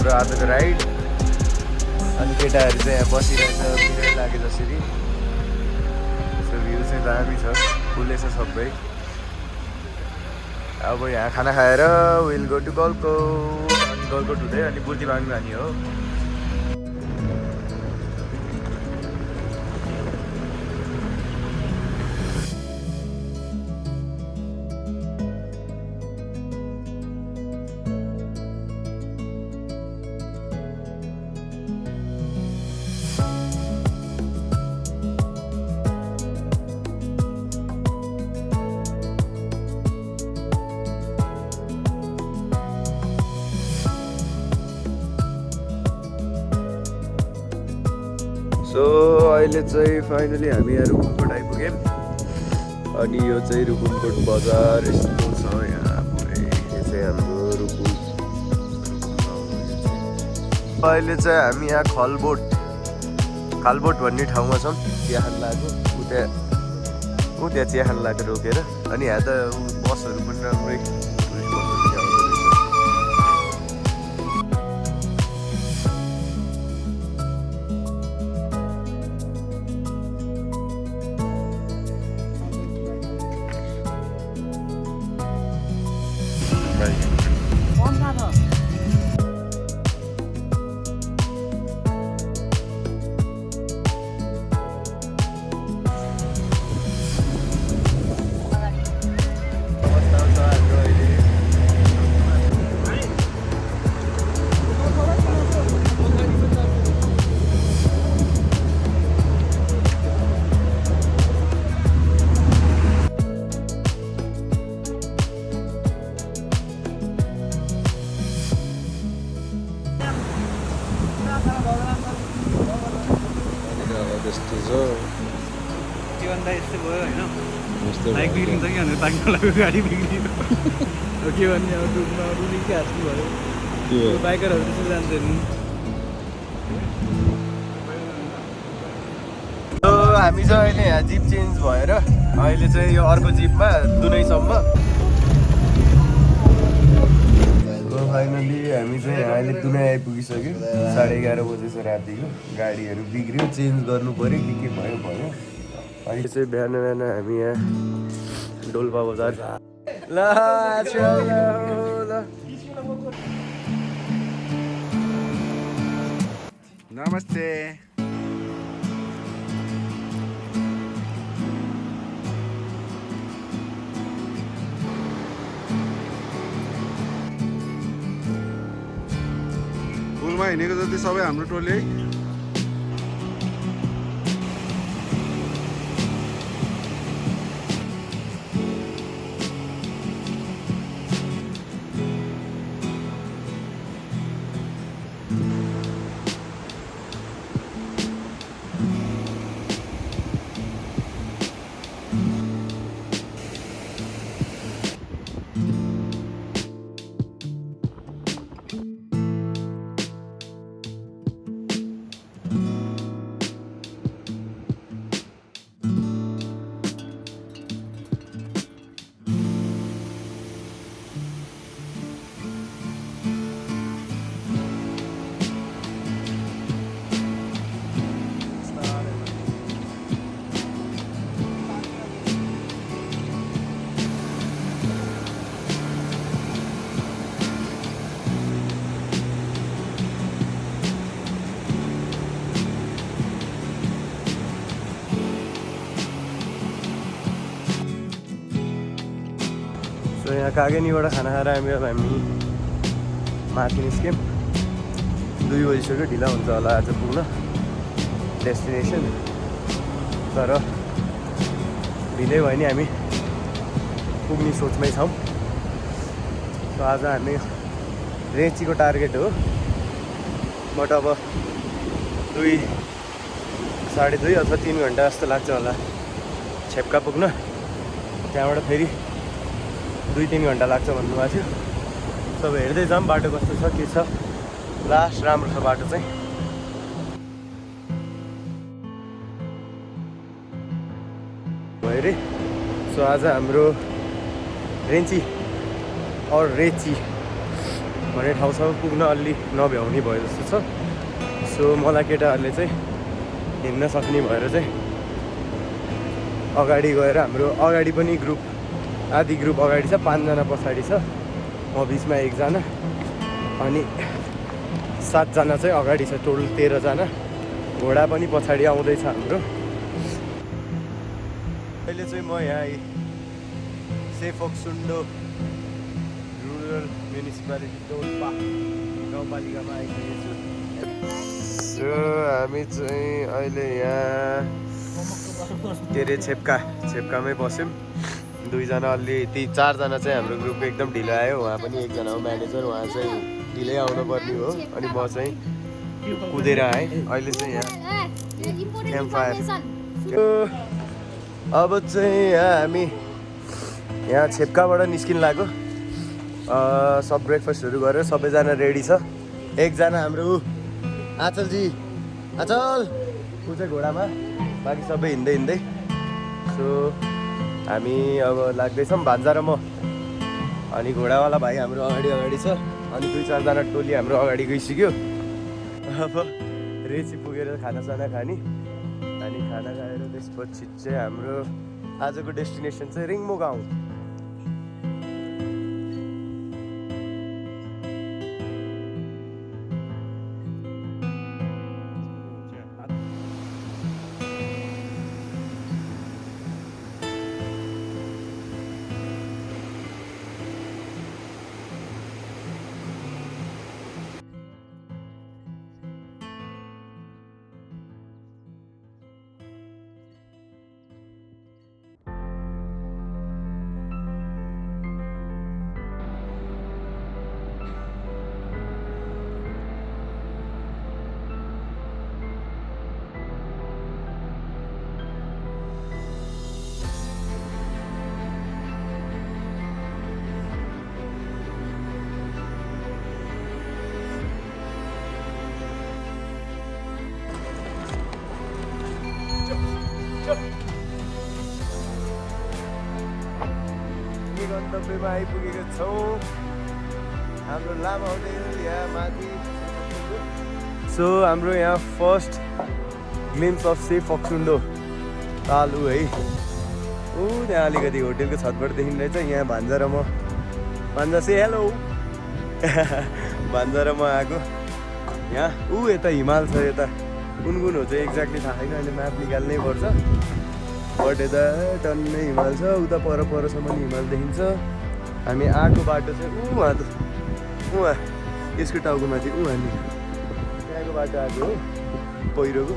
हाम्रो आजको राइड। अनि केटाहरू चाहिँ यहाँ बसिरहेछ पिरियड लागे जसरी। सो भ्यू चाहिँ दामी छ, फुलै छ सबै। अब यहाँ खाना खाएर विल गो टु गलकोट। अनि गलकोट हुँदै अनि बुर्तिवाङ जाने हो। सो अहिले चाहिँ फाइनली हामी यहाँ रुकुमकोट आइपुग्यौँ। अनि यो चाहिँ रुकुमकोट बजार यस्तो छ यहाँ पुरै। यो चाहिँ हाम्रो रुकुम। अहिले चाहिँ हामी यहाँ खालबोट भन्ने ठाउँमा छौँ। चिया खान लागेको त्यहाँ चिया खान लागेको रोकेर। अनि यहाँ त बसहरू पनि राम्रै टुरिस्ट बसहरू आउँदो रहेछ। त्यस्तो छ त्योभन्दा यस्तो भयो होइन। बाइक बिग्रिन्छ कि भनेर ताक्नु लाग्यो, गाडी बिग्रियो। के भन्ने अब डुब्न रुलिकै हाँस्नु भयो। बाइकरहरू त्यसरी जान्छन्। हामी चाहिँ अहिले यहाँ जिप चेन्ज भएर अहिले चाहिँ यो अर्को जिपमा दुनैसम्म। फाइनली हामी चाहिँ अहिले दुनै आइपुगिसक्यो। 11:30 बजेछ रातिको। गाडीहरू बिग्रियो, चेन्ज गर्नु पऱ्यो के भयो। अहिले चाहिँ बिहान हामी यहाँ डोल्पा बजार ल। नमस्ते। पुलमा हिँडेको जति सबै हाम्रो टोली है। सो यहाँ कागेनीबाट खाना खाएर हामी माथि निस्क्यौँ। 2 बजिसक्यो, ढिला हुन्छ होला आज पुग्न डेस्टिनेसन। तर ढिलै भयो नि हामी पुग्ने सोचमै छौँ। सो आज हामी रेचीको टार्गेट हो। बट अब 2, 2.5 अथवा 3 घन्टा जस्तो लाग्छ होला छेप्का पुग्न। त्यहाँबाट फेरि 2-3 घन्टा लाग्छ भन्नुभएको थियो। सब हेर्दै जाऊँ बाटो कस्तो छ के छ। लास्ट राम्रो छ बाटो चाहिँ। भयो रे। सो आज हाम्रो रेची भन्ने ठाउँसम्म पुग्न अलि नभ्याउने भयो जस्तो छ। सो मलाई केटाहरूले चाहिँ हिँड्न सक्ने भएर चाहिँ अगाडि गएर हाम्रो अगाडि पनि ग्रुप आधी ग्रुप अगाडि छ, 5 जना पछाडि छ, म बिचमा 1 जना अनि 7 जना चाहिँ अगाडि छ, टोटल 13 जना। घोडा पनि पछाडि आउँदैछ हाम्रो। अहिले चाहिँ म यहाँ सेफ ओक्सुन्डो रुरल म्युनिसिपालिटी डोल्पा गाउँपालिकामा आइसकेको छु। सो हामी चाहिँ अहिले यहाँ के अरे छेप्कामै बस्यौँ। 2 जना अलि 4 जना चाहिँ हाम्रो ग्रुपको एकदम ढिलो आयो। उहाँ पनि 1 जना हो म्यानेजर, उहाँ चाहिँ ढिलै आउनु पर्ने हो। अनि म चाहिँ कुदेर आएँ। अहिले चाहिँ यहाँ क्याम्पफायर। अब चाहिँ हामी यहाँ छेप्काबाट निस्किन लाग्यो। सब ब्रेकफास्टहरू गरेर सबैजना रेडी छ। 1 जना हाम्रो आचलजी, आचल ऊ चाहिँ घोडामा, बाँकी सबै हिँड्दै। सो हामी अब लाग्दैछौँ भान्जा र म। अनि घोडावाला भाइ हाम्रो अगाडि छ। अनि 2-4 जना टोली हाम्रो अगाडि गइसक्यो। अब रेची पुगेर खानासाना खाने अनि खाना खाएर त्यसपछि चाहिँ हाम्रो आजको डेस्टिनेसन चाहिँ रिङ्मो गाउँ। गन्तव्यमा आइपुगेको छौँ। हाम्रो लामा होटेल यहाँ माथि। सो हाम्रो यहाँ फर्स्ट ग्लिम्स अफ सेफ ओक्सुन्डो तालु है। त्यहाँ अलिकति होटेलको छतबाट देखिरहेछ। यहाँ भान्जा र म, भान्जा से हेलो भान्जा र म आएको यहाँ। यता हिमाल छ, यता कुन हो चाहिँ एक्ज्याक्टली थाहा छैन। अहिले म्याप निकाल्नै पर्छ। बट यता टन्नै हिमाल छ, उता परसम्म हिमाल देखिन्छ। हामी आएको बाटो चाहिँ उहाँ यसको टाउको माथि हामी त्यहाँको बाटो आएको हो पहिरोको।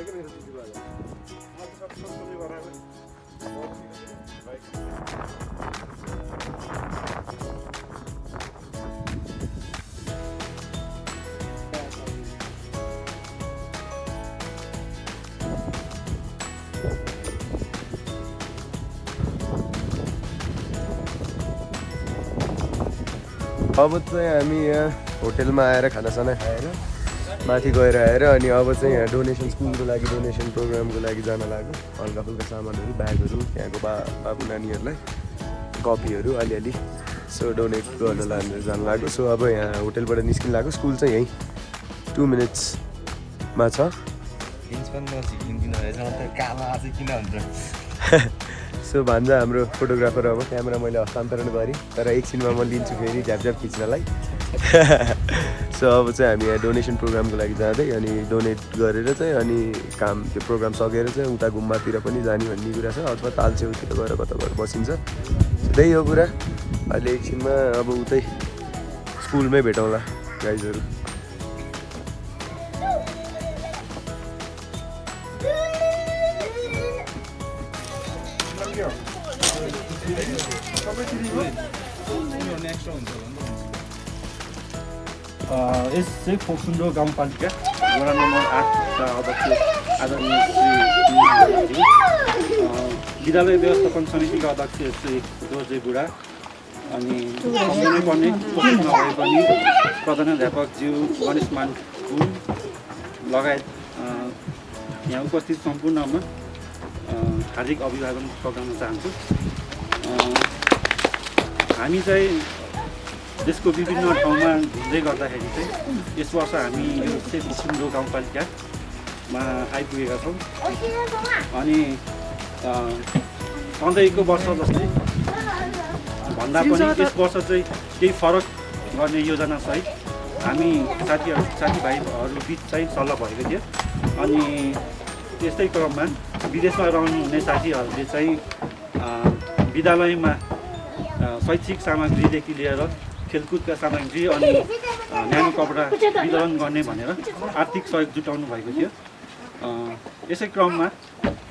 कि मेरो दिदीको आज अब चाहिँ हामी यहाँ होटेलमा आएर खानासाना खाएर माथि गएर आएर अनि अब चाहिँ यहाँ डोनेसन स्कुलको लागि डोनेसन प्रोग्रामको लागि जान लाग्यो हल्का फुल्का सामानहरू ब्यागहरू त्यहाँको बाबु नानीहरूलाई कपीहरू अलिअलि सो डोनेट गर्न जान लाग्यो सो अब यहाँ होटेलबाट निस्किन लाग्यो स्कुल चाहिँ यहीँ 2 मिनट्समा छ सो भान्जा हाम्रो फोटोग्राफर अब क्यामेरा मैले हस्तान्तरण गरेँ तर एकछिनमा म लिन्छु फेरि झ्यापझ्याप खिच्नलाई सो अब चाहिँ हामी यहाँ डोनेसन प्रोग्रामको लागि जाँदै अनि डोनेट गरेर चाहिँ अनि काम त्यो प्रोग्राम सकेर चाहिँ उता गुम्बातिर पनि जाने भन्ने कुरा छ अथवा तालछेउतिर गएर कता गएर बसिन्छ त्यही हो कुरा अहिले एकछिनमा अब उतै स्कुलमै भेटौँला गाइजहरू यस चाहिँ फोक्सुन्डो गाउँपालिका वडा नम्बर 8 अध्यक्ष आदरणीय श्री विद्यालय व्यवस्थापन समितिका अध्यक्ष श्री दोर्जे बुढा अनि सँगै पर्ने उपस्थित नभए पनि प्रधानाध्यापकज्यू गणेशमान गुण लगायत यहाँ उपस्थित सम्पूर्णमा हार्दिक अभिवादन गर्न चाहन्छु। हामी चाहिँ देशको विभिन्न ठाउँमा घुम्दै गर्दाखेरि चाहिँ यस वर्ष हामी यो चाहिँ फोक्सुन्डो गाउँपालिकामा आइपुगेका छौँ अनि सधैँको वर्ष जस्तै भन्दा पनि यस वर्ष चाहिँ केही फरक गर्ने योजनासहित हामी साथीभाइहरू बिच चाहिँ सल्लाह भएको थियो अनि त्यस्तै क्रममा विदेशमा रहनुहुने साथीहरूले चाहिँ विद्यालयमा शैक्षिक सामग्रीदेखि लिएर खेलकुदका सामग्री अनि न्यानो कपडा वितरण गर्ने भनेर आर्थिक सहयोग जुटाउनु भएको थियो। यसै क्रममा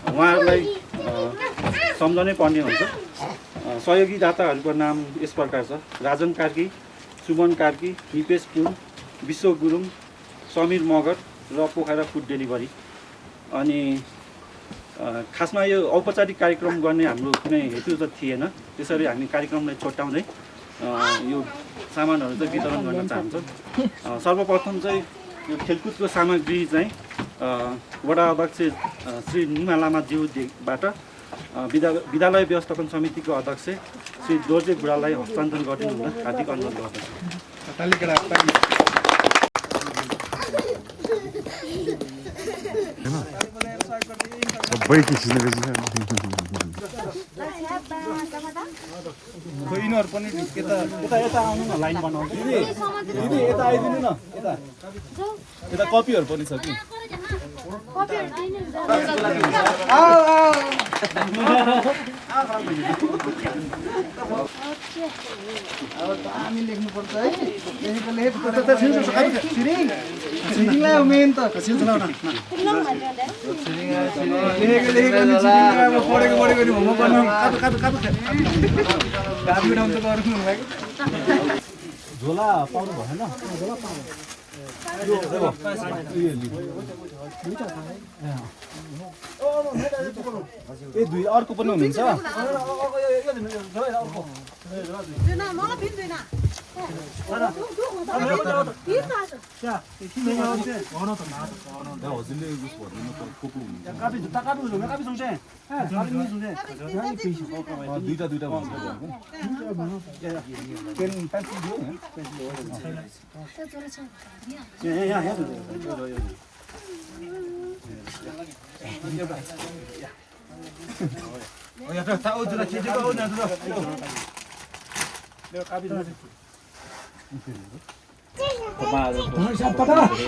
उहाँहरूलाई सम्झनै पर्ने हुन्छ। सहयोगी दाताहरूको नाम यस प्रकार छ: राजन कार्की, सुमन कार्की, निपेश पुन, विश्व गुरुङ, समीर मगर र पोखरा फुड डेलिभरी। अनि खासमा यो औपचारिक कार्यक्रम गर्ने हाम्रो कुनै हेतु त थिएन, त्यसरी हामी कार्यक्रमलाई छोटाउँदै यो सामानहरू चाहिँ वितरण गर्न चाहन्छौँ। सर्वप्रथम चाहिँ यो खेलकुदको सामग्री चाहिँ वडा अध्यक्ष श्री निमा लामाज्यूबाट विद्यालय व्यवस्थापन समितिको अध्यक्ष श्री दोर्जे बुढालाई हस्तान्तरण गरिदिनु हुन हार्दिक अनुरोध गर्दछु। यिनीहरू पनि यता आउनु न, लाइन बनाउँछु। दिदी यता आइदिनु न, यता कपीहरू पनि छ कि। हामी लेख्नुपर्छ है, मेन त झोला पाउनु भएन। ए दुई अर्को पनि हुनुहुन्छ।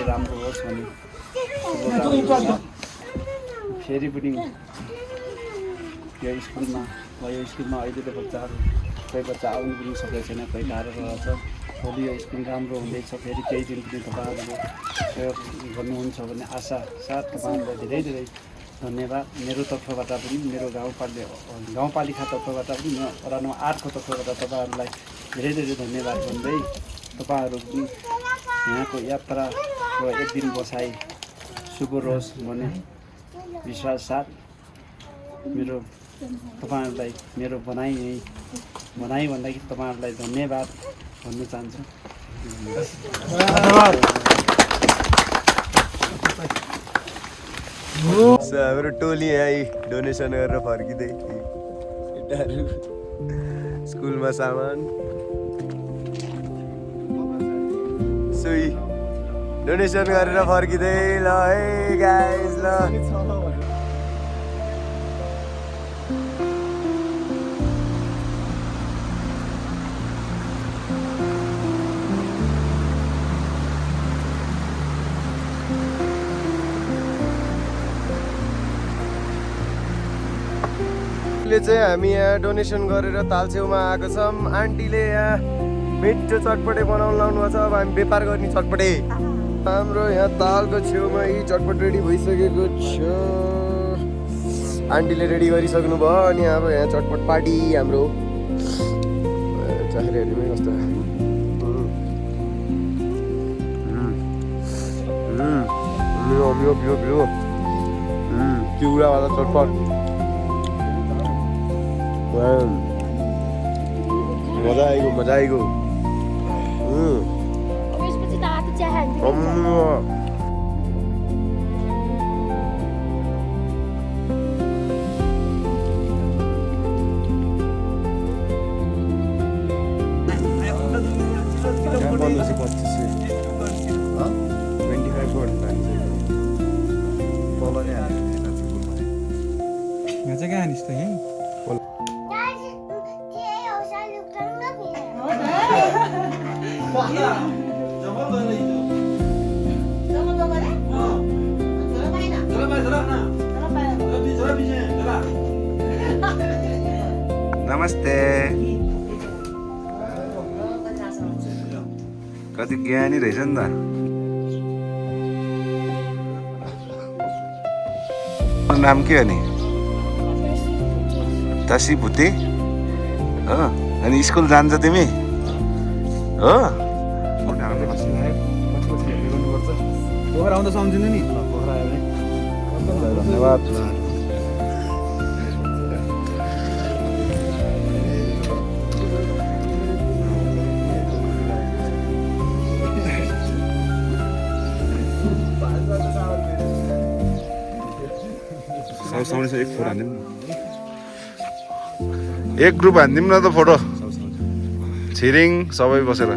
राम्रो होस् भने फेरि पनि यो स्कुलमा अहिले त बच्चाहरू कोही बच्चा आउनु पनि सकेको छैन, कोही टाढो रहेछ। भोलि यो स्कुल राम्रो हुँदैछ फेरि केही दिन पनि तपाईँहरूले सहयोग गर्नुहुन्छ भन्ने आशा साथ तपाईँहरूलाई धेरै धेरै धन्यवाद मेरो तर्फबाट पनि मेरो गाउँपालिका तर्फबाट पनि म वडा नम्बर 8 को तर्फबाट तपाईँहरूलाई धेरै धेरै धन्यवाद भन्दै तपाईँहरू यहाँको यात्राको एक दिन बसाइ शुभ रहोस् भन्ने विश्वास साथ मेरो तपाईँहरूलाई मेरो भनाइ भन्दाखेरि तपाईँहरूलाई धन्यवाद भन्न चाहन्छु। हाम्रो टोली यहाँ डोनेसन गरेर फर्किँदै केटाहरू स्कुलमा सामान सुई डोनेसन गरेर फर्किँदै ल है गाइस ल चाहिँ हामी यहाँ डोनेसन गरेर तालछेउमा आएको छौँ। आन्टीले यहाँ मिठो चटपटे बनाउनु लाउनु भएको छ। अब हामी व्यापार गर्ने चटपटे हाम्रो यहाँ तालको छेउमा यी चटपट रेडी भइसकेको छ। आन्टीले रेडी गरिसक्नु भयो अनि अब यहाँ चटपट पार्टी हाम्रो चाखेर हेर्नुमै कस्तो चिउरावाला चटपट मजा आइगयो नमस्ते कति ज्ञानी रहेछ नि त नाम के हो नि तसी भुते हो अनि स्कुल जान्छ तिमी हो पोखरा आउँदा सम्झिनु नि धन्यवाद एक फोटो हान्दिउँ एक ग्रुप हान्दिउँ न त फोटो छिरिङ सबै बसेर